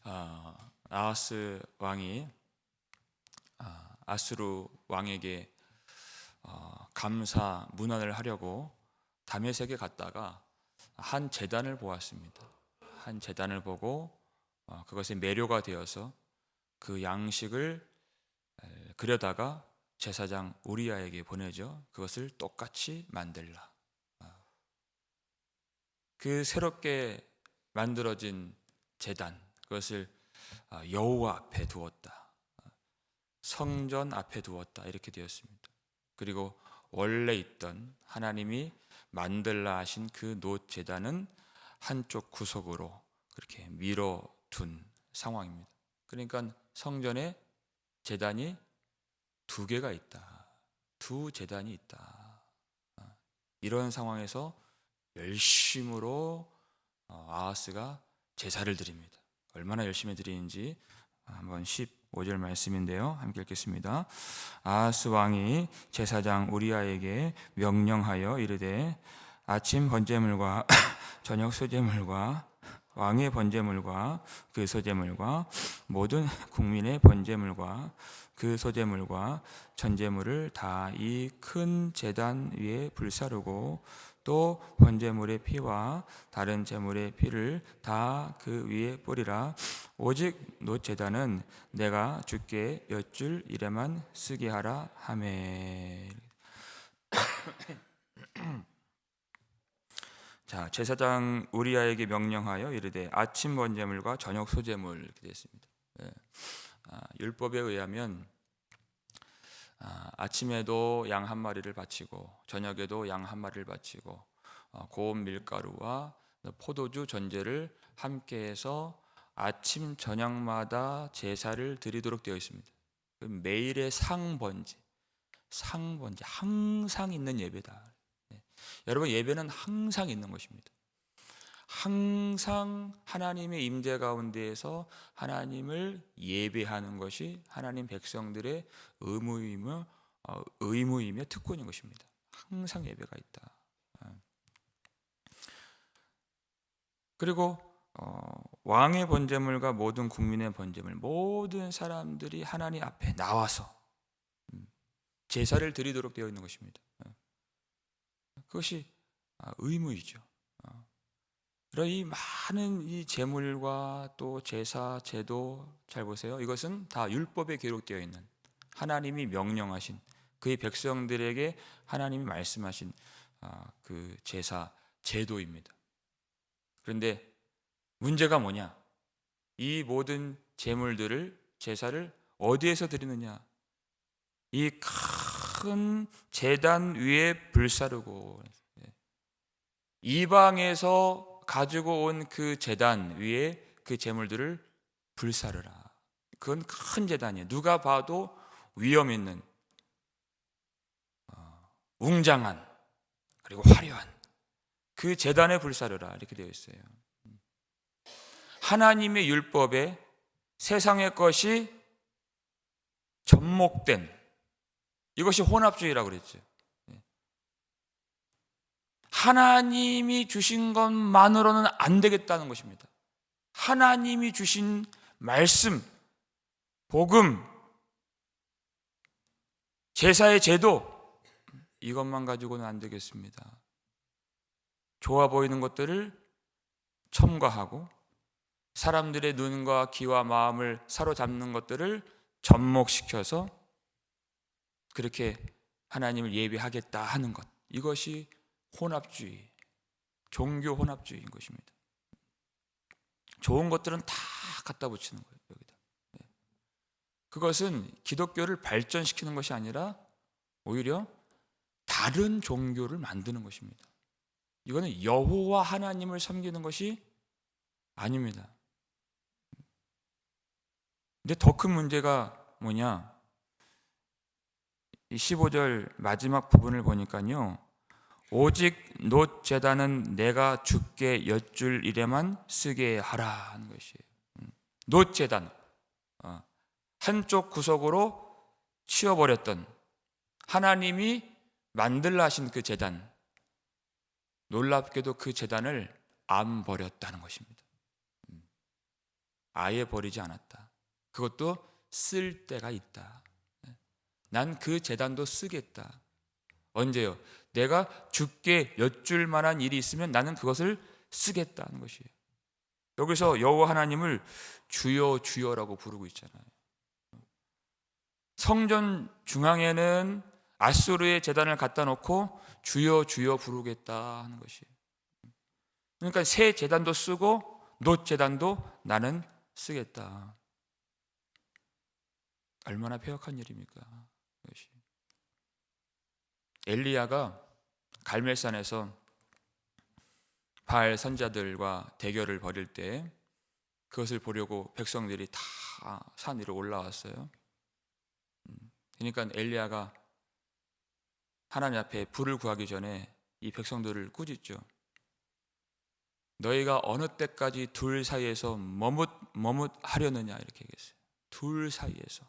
아하스 왕이 아수르 왕에게 감사 문안을 하려고 다메섹에 갔다가 한 제단을 보았습니다. 한 제단을 보고 그것에 매료가 되어서 그 양식을 그려다가 제사장 우리아에게 보내죠. 그것을 똑같이 만들라. 그 새롭게 만들어진 제단, 그것을 여호와 앞에 두었다. 성전 앞에 두었다. 이렇게 되었습니다. 그리고 원래 있던 하나님이 만들라 하신 그 놋 제단은 한쪽 구석으로 그렇게 밀어둔 상황입니다. 그러니까 성전에 제단이 두 개가 있다. 두 제단이 있다. 이런 상황에서 열심으로 아하스가 제사를 드립니다. 얼마나 열심히 드리는지 한번 15절 말씀인데요. 함께 읽겠습니다. 아하스 왕이 제사장 우리아에게 명령하여 이르되 아침 번제물과 저녁 소제물과 왕의 번제물과 그 소제물과 모든 국민의 번제물과 그 소제물과 전제물을 다 이 큰 제단 위에 불사르고 또 번제물의 피와 다른 제물의 피를 다 그 위에 뿌리라. 오직 놋 제단은 내가 주께 여쭐 일에만 쓰게 하라 하매. 자, 제사장 우리아에게 명령하여 이르되 아침 번제물과 저녁 소제물 이렇게 되어 있습니다. 율법에 의하면 아침에도 양 한 마리를 바치고 저녁에도 양 한 마리를 바치고 고운 밀가루와 포도주 전제를 함께해서 아침 저녁마다 제사를 드리도록 되어 있습니다. 매일의 상번제 항상 있는 예배다. 여러분, 예배는 항상 있는 것입니다. 항상 하나님의 임재 가운데에서 하나님을 예배하는 것이 하나님 백성들의 의무이며 특권인 것입니다. 항상 예배가 있다. 그리고 왕의 번제물과 모든 국민의 번제물, 모든 사람들이 하나님 앞에 나와서 제사를 드리도록 되어 있는 것입니다. 그것이 의무이죠. 그러나 이 많은 이 제물과 또 제사, 제도, 잘 보세요. 이것은 다 율법에 기록되어 있는 하나님이 명령하신 그의 백성들에게 하나님이 말씀하신 그 제사, 제도입니다. 그런데 문제가 뭐냐? 이 모든 제물들을, 제사를 어디에서 드리느냐? 이 큰 제단 위에 불사르고 이방에서 가지고 온 그 제단 위에 그 제물들을 불사르라. 그건 큰 제단이에요. 누가 봐도 위험 있는 웅장한 그리고 화려한 그 제단에 불사르라 이렇게 되어 있어요. 하나님의 율법에 세상의 것이 접목된 이것이 혼합주의라고 그랬죠. 하나님이 주신 것만으로는 안 되겠다는 것입니다. 하나님이 주신 말씀, 복음, 제사의 제도 이것만 가지고는 안 되겠습니다. 좋아 보이는 것들을 첨가하고 사람들의 눈과 귀와 마음을 사로잡는 것들을 접목시켜서 그렇게 하나님을 예배하겠다 하는 것, 이것이 혼합주의, 종교 혼합주의인 것입니다. 좋은 것들은 다 갖다 붙이는 거예요, 여기다. 그것은 기독교를 발전시키는 것이 아니라 오히려 다른 종교를 만드는 것입니다. 이거는 여호와 하나님을 섬기는 것이 아닙니다. 근데 더 큰 문제가 뭐냐? 이 15절 마지막 부분을 보니까요. 오직 놋 제단은 내가 주께 여쭐 일에만 쓰게 하라 하는 것이에요. 놋 제단, 한쪽 구석으로 치워버렸던 하나님이 만들라 하신 그 제단, 놀랍게도 그 제단을 안 버렸다는 것입니다. 아예 버리지 않았다. 그것도 쓸 때가 있다. 난 그 제단도 쓰겠다. 언제요? 내가 죽게 여쭐 만한 일이 있으면 나는 그것을 쓰겠다는 것이에요. 여기서 여호와 하나님을 주여 주여라고 부르고 있잖아요. 성전 중앙에는 앗소르의 제단을 갖다 놓고 주여 주여 부르겠다 하는 것이에요. 그러니까 새 제단도 쓰고 놋 제단도 나는 쓰겠다. 얼마나 폐역한 일입니까? 그것이. 엘리야가 갈멜산에서 바알 선자들과 대결을 벌일 때 그것을 보려고 백성들이 다 산 위로 올라왔어요. 그러니까 엘리야가 하나님 앞에 불을 구하기 전에 이 백성들을 꾸짖죠. 너희가 어느 때까지 둘 사이에서 머뭇하려느냐 이렇게 얘기했어요. 둘 사이에서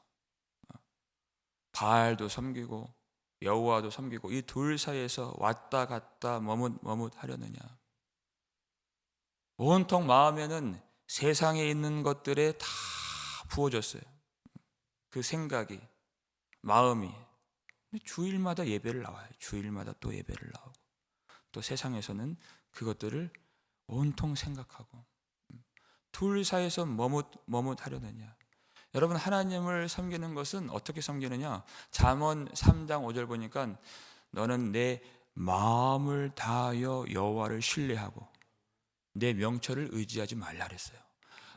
바알도 섬기고 여호와도 섬기고 이 둘 사이에서 왔다 갔다 머뭇하려느냐. 온통 마음에는 세상에 있는 것들에 다 부어졌어요. 그 생각이, 마음이. 주일마다 예배를 나와요. 주일마다 또 예배를 나오고 또 세상에서는 그것들을 온통 생각하고 둘 사이에서 머뭇하려느냐. 여러분, 하나님을 섬기는 것은 어떻게 섬기느냐? 잠언 3장 5절 보니까 너는 내 마음을 다하여 여호와를 신뢰하고 내 명철을 의지하지 말라 그랬어요.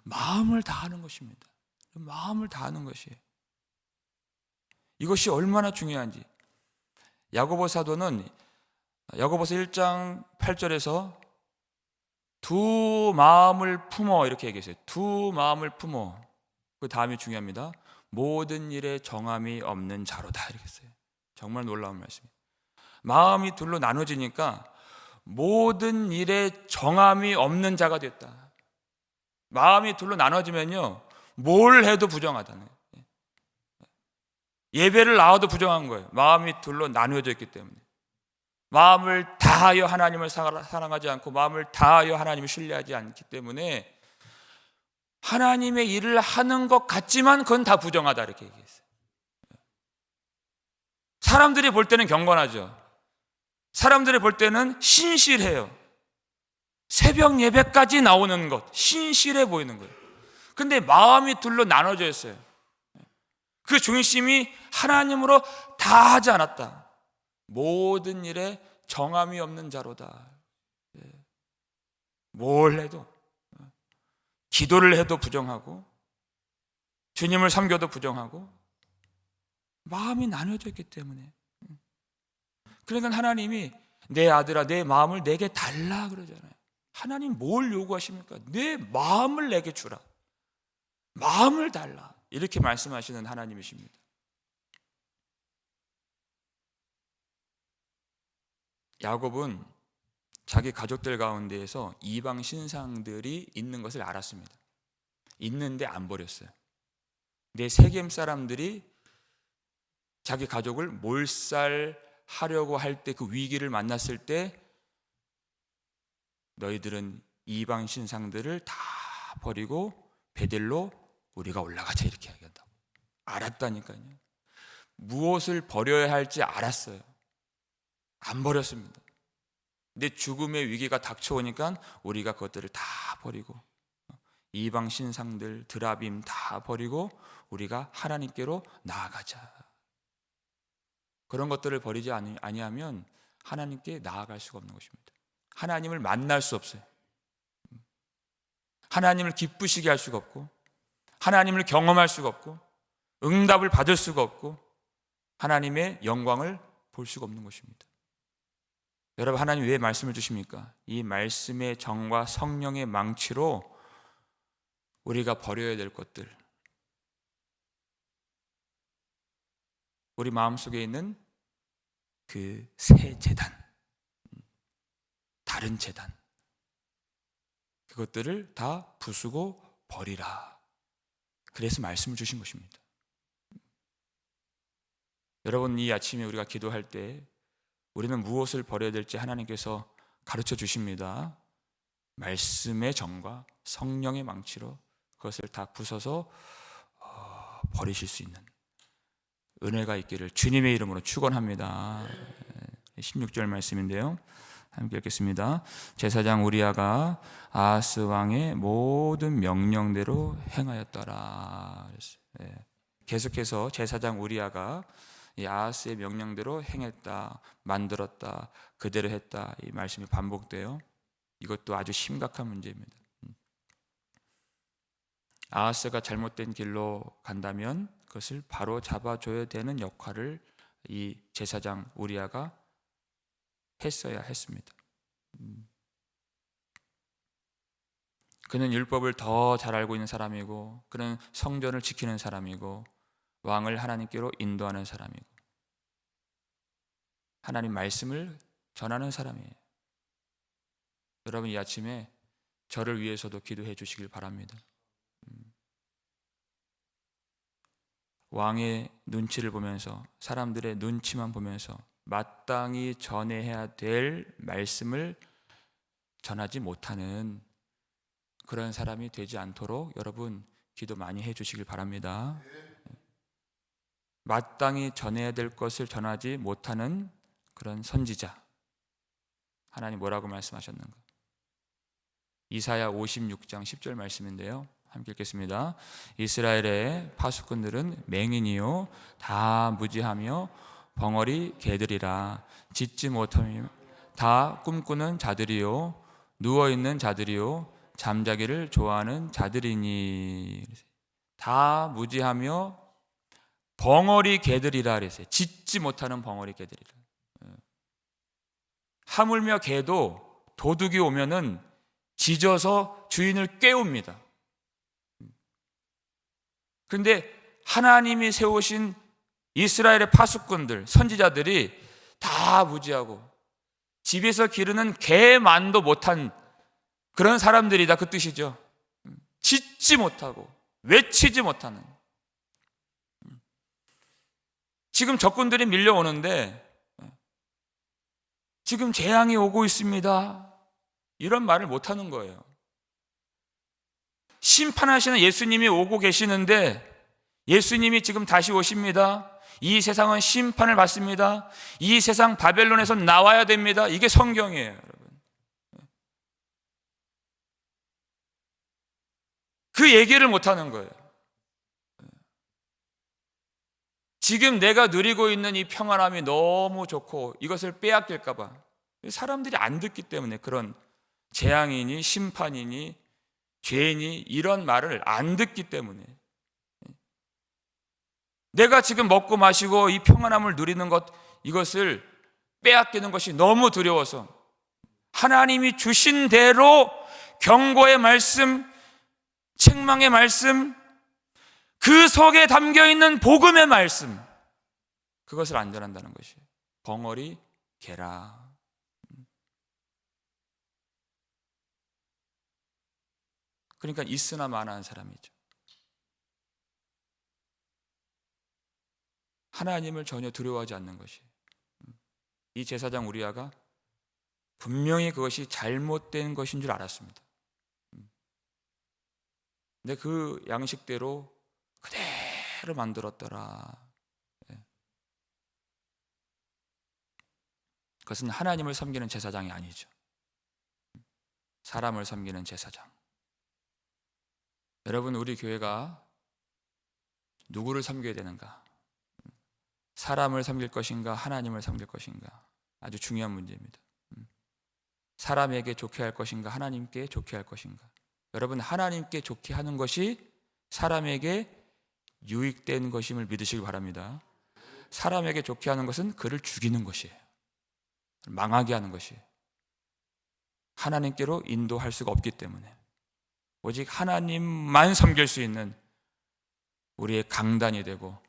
마음을 다하는 것입니다. 마음을 다하는 것이에요. 이것이 얼마나 중요한지. 야고보 사도는 야고보서 1장 8절에서 두 마음을 품어 이렇게 얘기했어요. 두 마음을 품어. 그 다음이 중요합니다. 모든 일에 정함이 없는 자로다 이렇게 했어요. 정말 놀라운 말씀이에요. 마음이 둘로 나눠지니까 모든 일에 정함이 없는 자가 됐다. 마음이 둘로 나눠지면요, 뭘 해도 부정하다는 거예요. 예배를 나와도 부정한 거예요. 마음이 둘로 나누어져 있기 때문에. 마음을 다하여 하나님을 사랑하지 않고 마음을 다하여 하나님을 신뢰하지 않기 때문에 하나님의 일을 하는 것 같지만 그건 다 부정하다 이렇게 얘기했어요. 사람들이 볼 때는 경건하죠. 사람들이 볼 때는 신실해요. 새벽 예배까지 나오는 것, 신실해 보이는 거예요. 근데 마음이 둘로 나눠져 있어요. 그 중심이 하나님으로 다 하지 않았다. 모든 일에 정함이 없는 자로다. 뭘 해도, 기도를 해도 부정하고 주님을 섬겨도 부정하고 마음이 나눠져 있기 때문에. 그러니까 하나님이 내 아들아 내 마음을 내게 달라 그러잖아요. 하나님 뭘 요구하십니까? 내 마음을 내게 주라. 마음을 달라. 이렇게 말씀하시는 하나님이십니다. 야곱은 자기 가족들 가운데에서 이방 신상들이 있는 것을 알았습니다. 있는데 안 버렸어요. 내 세겜 사람들이 자기 가족을 몰살하려고 할 때 그 위기를 만났을 때 너희들은 이방 신상들을 다 버리고 베델로 우리가 올라가자 이렇게 얘기한다고. 알았다니까요. 무엇을 버려야 할지 알았어요. 안 버렸습니다. 근데 죽음의 위기가 닥쳐오니까 우리가 그것들을 다 버리고 이방 신상들 드라빔 다 버리고 우리가 하나님께로 나아가자. 그런 것들을 버리지 아니하면 하나님께 나아갈 수가 없는 것입니다. 하나님을 만날 수 없어요. 하나님을 기쁘시게 할 수가 없고 하나님을 경험할 수가 없고 응답을 받을 수가 없고 하나님의 영광을 볼 수가 없는 것입니다. 여러분, 하나님 왜 말씀을 주십니까? 이 말씀의 정과 성령의 망치로 우리가 버려야 될 것들, 우리 마음속에 있는 그 새 제단, 다른 제단, 그것들을 다 부수고 버리라. 그래서 말씀을 주신 것입니다. 여러분, 이 아침에 우리가 기도할 때 우리는 무엇을 버려야 될지 하나님께서 가르쳐 주십니다. 말씀의 정과 성령의 망치로 그것을 다 부숴서 버리실 수 있는 은혜가 있기를 주님의 이름으로 축원합니다. 16절 말씀인데요, 함께 읽겠습니다. 제사장 우리아가 아하스 왕의 모든 명령대로 행하였더라. 계속해서 제사장 우리아가 이 아하스의 명령대로 행했다, 만들었다, 그대로 했다, 이 말씀이 반복돼요. 이것도 아주 심각한 문제입니다. 아하스가 잘못된 길로 간다면 그것을 바로 잡아줘야 되는 역할을 이 제사장 우리아가 했어야 했습니다. 그는 율법을 더 잘 알고 있는 사람이고, 그는 성전을 지키는 사람이고, 왕을 하나님께로 인도하는 사람이고, 하나님 말씀을 전하는 사람이에요. 여러분, 이 아침에 저를 위해서도 기도해 주시길 바랍니다. 왕의 눈치를 보면서, 사람들의 눈치만 보면서 마땅히 전해야 될 말씀을 전하지 못하는 그런 사람이 되지 않도록 여러분 기도 많이 해 주시길 바랍니다. 마땅히 전해야 될 것을 전하지 못하는 그런 선지자, 하나님 뭐라고 말씀하셨는가? 이사야 56장 10절 말씀인데요, 함께 읽겠습니다. 이스라엘의 파수꾼들은 맹인이요 다 무지하며 벙어리 개들이라. 짖지 못하며 다 꿈꾸는 자들이요 누워있는 자들이요 잠자기를 좋아하는 자들이니. 다 무지하며 벙어리 개들이라 그랬어요. 짖지 못하는 벙어리 개들이라. 하물며 개도 도둑이 오면은 짖어서 주인을 깨웁니다. 그런데 하나님이 세우신 이스라엘의 파수꾼들, 선지자들이 다 무지하고 집에서 기르는 개만도 못한 그런 사람들이다, 그 뜻이죠. 짖지 못하고 외치지 못하는. 지금 적군들이 밀려오는데 지금 재앙이 오고 있습니다, 이런 말을 못하는 거예요. 심판하시는 예수님이 오고 계시는데 예수님이 지금 다시 오십니다. 이 세상은 심판을 받습니다. 이 세상 바벨론에서 나와야 됩니다. 이게 성경이에요, 여러분. 그 얘기를 못하는 거예요. 지금 내가 누리고 있는 이 평안함이 너무 좋고 이것을 빼앗길까 봐 사람들이 안 듣기 때문에, 그런 재앙이니 심판이니 죄니 이런 말을 안 듣기 때문에, 내가 지금 먹고 마시고 이 평안함을 누리는 것, 이것을 빼앗기는 것이 너무 두려워서 하나님이 주신 대로 경고의 말씀, 책망의 말씀, 그 속에 담겨있는 복음의 말씀, 그것을 안 전한다는 것이에요. 벙어리 개라. 그러니까 있으나 마나한 사람이죠. 하나님을 전혀 두려워하지 않는 것이. 이 제사장 우리아가 분명히 그것이 잘못된 것인 줄 알았습니다. 근데 그 양식대로 그대로 만들었더라. 그것은 하나님을 섬기는 제사장이 아니죠. 사람을 섬기는 제사장. 여러분, 우리 교회가 누구를 섬겨야 되는가? 사람을 섬길 것인가, 하나님을 섬길 것인가? 아주 중요한 문제입니다. 사람에게 좋게 할 것인가, 하나님께 좋게 할 것인가? 여러분, 하나님께 좋게 하는 것이 사람에게 유익된 것임을 믿으시기 바랍니다. 사람에게 좋게 하는 것은 그를 죽이는 것이에요. 망하게 하는 것이에요. 하나님께로 인도할 수가 없기 때문에 오직 하나님만 섬길 수 있는 우리의 강단이 되고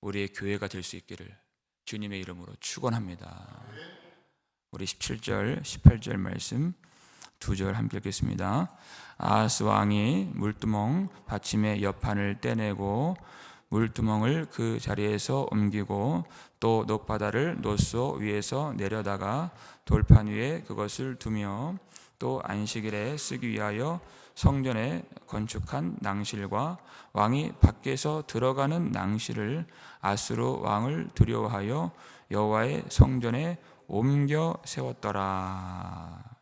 우리의 교회가 될 수 있기를 주님의 이름으로 축원합니다. 우리 17절, 18절 말씀 두 절 함께 읽겠습니다. 아하스 왕이 물두멍 받침의 옆판을 떼내고 물두멍을 그 자리에서 옮기고 또 놋바다를 놋소 위에서 내려다가 돌판 위에 그것을 두며 또 안식일에 쓰기 위하여 성전에 건축한 낭실과 왕이 밖에서 들어가는 낭실을 아수르 왕을 두려워하여 여호와의 성전에 옮겨 세웠더라.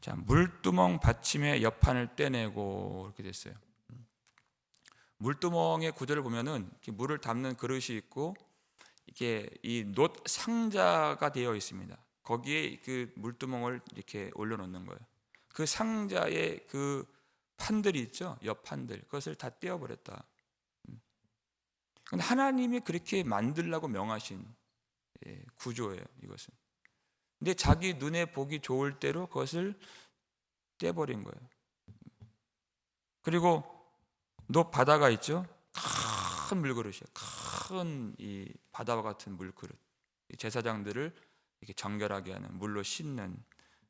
자, 물두멍 받침의 옆판을 떼내고 이렇게 됐어요. 물두멍의 구조를 보면은 물을 담는 그릇이 있고 이게 이 놋 상자가 되어 있습니다. 거기에 그 물두멍을 이렇게 올려놓는 거예요. 그 상자의 그 판들이 있죠, 옆판들, 그것을 다 떼어버렸다. 근데 하나님이 그렇게 만들라고 명하신 구조예요, 이것은. 근데 자기 눈에 보기 좋을 대로 그것을 떼버린 거예요. 그리고 놋 바다가 있죠, 큰 물그릇이에요. 큰 이 바다와 같은 물그릇, 제사장들을 이렇게 정결하게 하는, 물로 씻는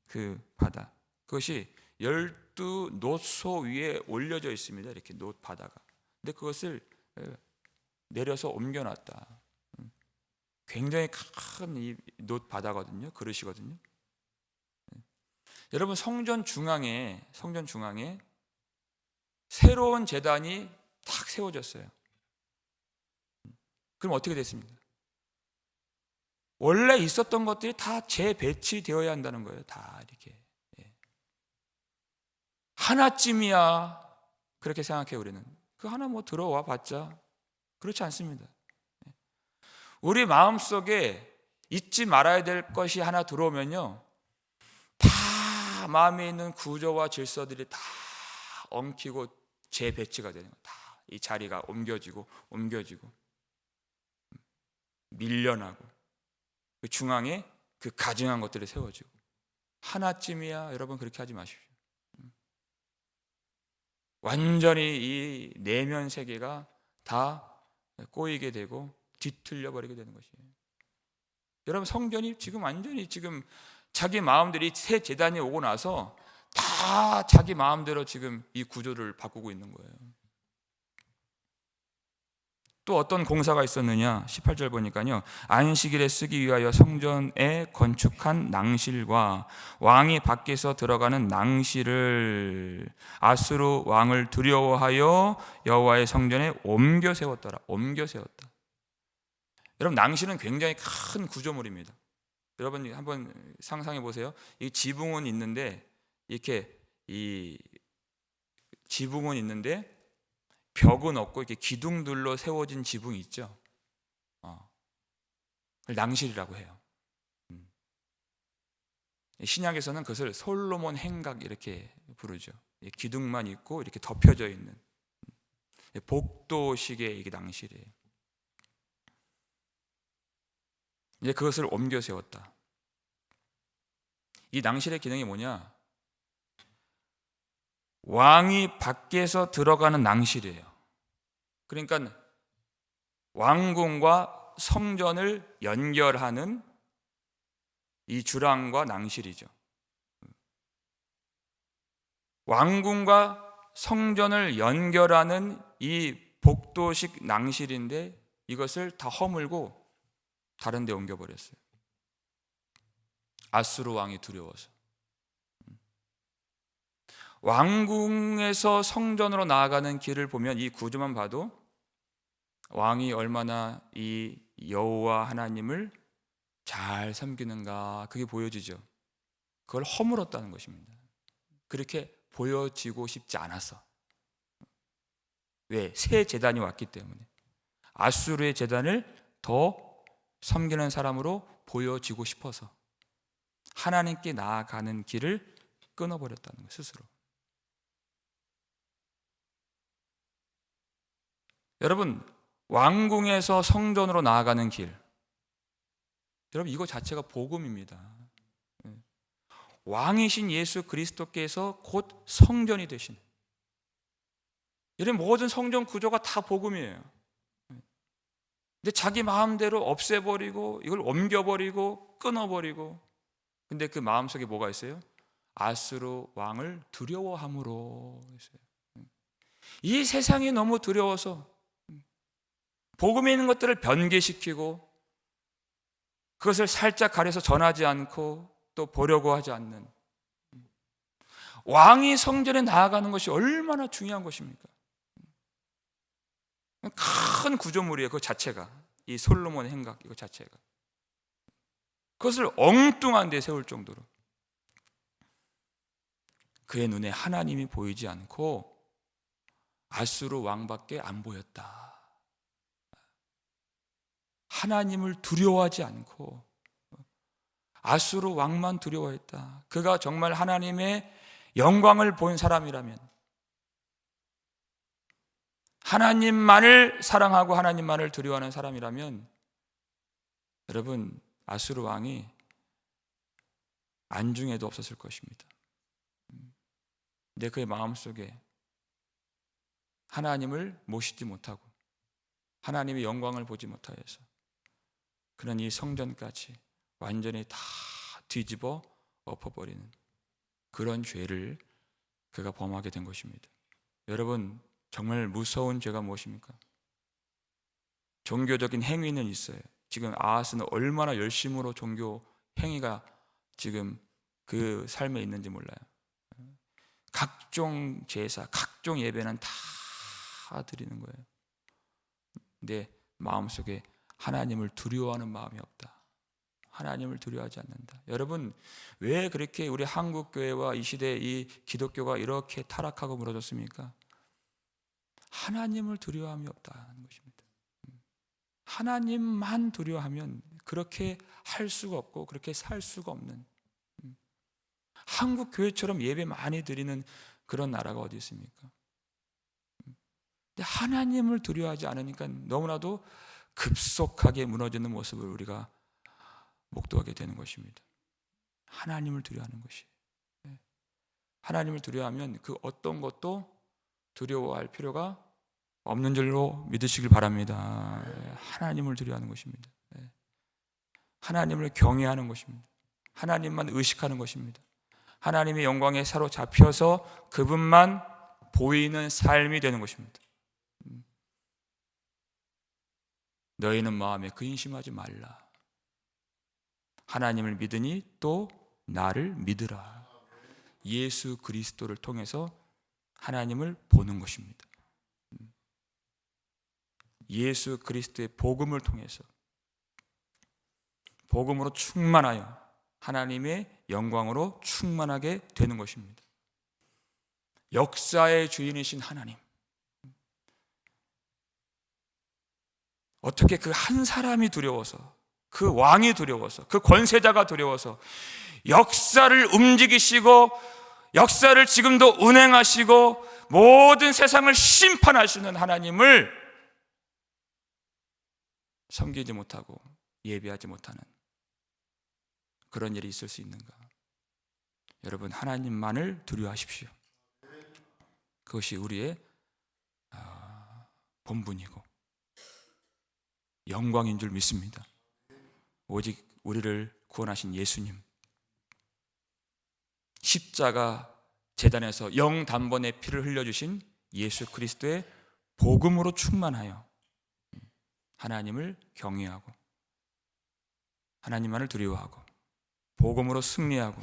그 바다, 그것이 12 놋소 위에 올려져 있습니다. 이렇게 놋 바다가. 근데 그것을 내려서 옮겨놨다. 굉장히 큰 이 놋 바다거든요, 그릇이거든요. 여러분, 성전 중앙에 새로운 제단이 탁 세워졌어요. 그럼 어떻게 됐습니까? 원래 있었던 것들이 다 재배치되어야 한다는 거예요. 다 이렇게. 하나쯤이야 그렇게 생각해요. 우리는 그 하나 뭐 들어와 봤자. 그렇지 않습니다. 우리 마음속에 잊지 말아야 될 것이 하나 들어오면요, 다 마음에 있는 구조와 질서들이 다 엉키고 재배치가 되는 거예요. 다 이 자리가 옮겨지고 밀려나고, 그 중앙에 그 가증한 것들이 세워지고. 하나쯤이야 여러분, 그렇게 하지 마십시오. 완전히 이 내면 세계가 다 꼬이게 되고 뒤틀려 버리게 되는 것이에요. 여러분, 성전이 지금 완전히 지금 자기 마음대로 새 제단이 오고 나서 다 자기 마음대로 지금 이 구조를 바꾸고 있는 거예요. 또 어떤 공사가 있었느냐? 18절 보니까요, 안식일에 쓰기 위하여 성전에 건축한 낭실과 왕이 밖에서 들어가는 낭실을 아수르 왕을 두려워하여 여호와의 성전에 옮겨 세웠더라. 옮겨 세웠다. 여러분, 낭실은 굉장히 큰 구조물입니다. 여러분 한번 상상해 보세요. 이 지붕은 있는데, 이렇게 이 지붕은 있는데 벽은 없고 이렇게 기둥들로 세워진 지붕이 있죠. 그걸 낭실이라고 해요. 신약에서는 그것을 솔로몬 행각 이렇게 부르죠. 기둥만 있고 이렇게 덮여져 있는 복도식의 이게 낭실이에요. 이제 그것을 옮겨 세웠다. 이 낭실의 기능이 뭐냐? 왕이 밖에서 들어가는 낭실이에요. 그러니까 왕궁과 성전을 연결하는 이 주랑과 낭실이죠. 왕궁과 성전을 연결하는 이 복도식 낭실인데, 이것을 다 허물고 다른 데 옮겨버렸어요. 아수르 왕이 두려워서. 왕궁에서 성전으로 나아가는 길을 보면, 이 구조만 봐도 왕이 얼마나 이 여호와 하나님을 잘 섬기는가, 그게 보여지죠. 그걸 허물었다는 것입니다. 그렇게 보여지고 싶지 않았어. 왜? 새 제단이 왔기 때문에. 아수르의 제단을 더 섬기는 사람으로 보여지고 싶어서 하나님께 나아가는 길을 끊어버렸다는 거예요, 스스로. 여러분, 왕궁에서 성전으로 나아가는 길, 여러분, 이거 자체가 복음입니다. 왕이신 예수 그리스도께서 곧 성전이 되신, 이런 모든 성전 구조가 다 복음이에요. 근데 자기 마음대로 없애버리고 이걸 옮겨버리고 끊어버리고, 근데 그 마음속에 뭐가 있어요? 아수르 왕을 두려워함으로 했어요. 이 세상이 너무 두려워서 복음에 있는 것들을 변개시키고 그것을 살짝 가려서 전하지 않고 또 보려고 하지 않는, 왕이 성전에 나아가는 것이 얼마나 중요한 것입니까? 큰 구조물이에요. 그 자체가, 이 솔로몬의 행각 이거 자체가. 그것을 엉뚱한 데 세울 정도로 그의 눈에 하나님이 보이지 않고 아수르 왕밖에 안 보였다. 하나님을 두려워하지 않고 아수르 왕만 두려워했다. 그가 정말 하나님의 영광을 본 사람이라면, 하나님만을 사랑하고 하나님만을 두려워하는 사람이라면, 여러분, 아수르 왕이 안중에도 없었을 것입니다. 근데 그의 마음속에 하나님을 모시지 못하고 하나님의 영광을 보지 못하여서 그는 이 성전까지 완전히 다 뒤집어 엎어버리는 그런 죄를 그가 범하게 된 것입니다. 여러분, 정말 무서운 죄가 무엇입니까? 종교적인 행위는 있어요. 지금 아하스는 얼마나 열심으로 종교 행위가 지금 그 삶에 있는지 몰라요. 각종 제사, 각종 예배는 다 드리는 거예요. 근데 마음속에 하나님을 두려워하는 마음이 없다. 하나님을 두려워하지 않는다. 여러분, 왜 그렇게 우리 한국 교회와 이 시대에 이 기독교가 이렇게 타락하고 무너졌습니까? 하나님을 두려워함이 없다는 것입니다. 하나님만 두려워하면 그렇게 할 수가 없고 그렇게 살 수가 없는, 한국 교회처럼 예배 많이 드리는 그런 나라가 어디 있습니까? 근데 하나님을 두려워하지 않으니까 너무나도 급속하게 무너지는 모습을 우리가 목도하게 되는 것입니다. 하나님을 두려워하는 것이, 하나님을 두려워하면 그 어떤 것도 두려워할 필요가 없는 줄로 믿으시길 바랍니다. 하나님을 두려워하는 것입니다. 하나님을 경외하는 것입니다. 하나님만 의식하는 것입니다. 하나님의 영광에 사로잡혀서 그분만 보이는 삶이 되는 것입니다. 너희는 마음에 근심하지 말라. 하나님을 믿으니 또 나를 믿으라. 예수 그리스도를 통해서 하나님을 보는 것입니다. 예수 그리스도의 복음을 통해서, 복음으로 충만하여 하나님의 영광으로 충만하게 되는 것입니다. 역사의 주인이신 하나님, 어떻게 그 한 사람이 두려워서, 그 왕이 두려워서, 그 권세자가 두려워서 역사를 움직이시고 역사를 지금도 운행하시고 모든 세상을 심판하시는 하나님을 섬기지 못하고 예배하지 못하는 그런 일이 있을 수 있는가? 여러분, 하나님만을 두려워하십시오. 그것이 우리의 본분이고 영광인 줄 믿습니다. 오직 우리를 구원하신 예수님, 십자가 제단에서 영단번의 피를 흘려주신 예수 그리스도의 복음으로 충만하여 하나님을 경외하고 하나님만을 두려워하고 복음으로 승리하고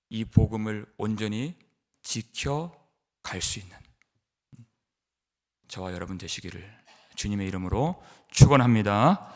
이 복음을 온전히 지켜갈 수 있는 저와 여러분 되시기를 주님의 이름으로 축원합니다.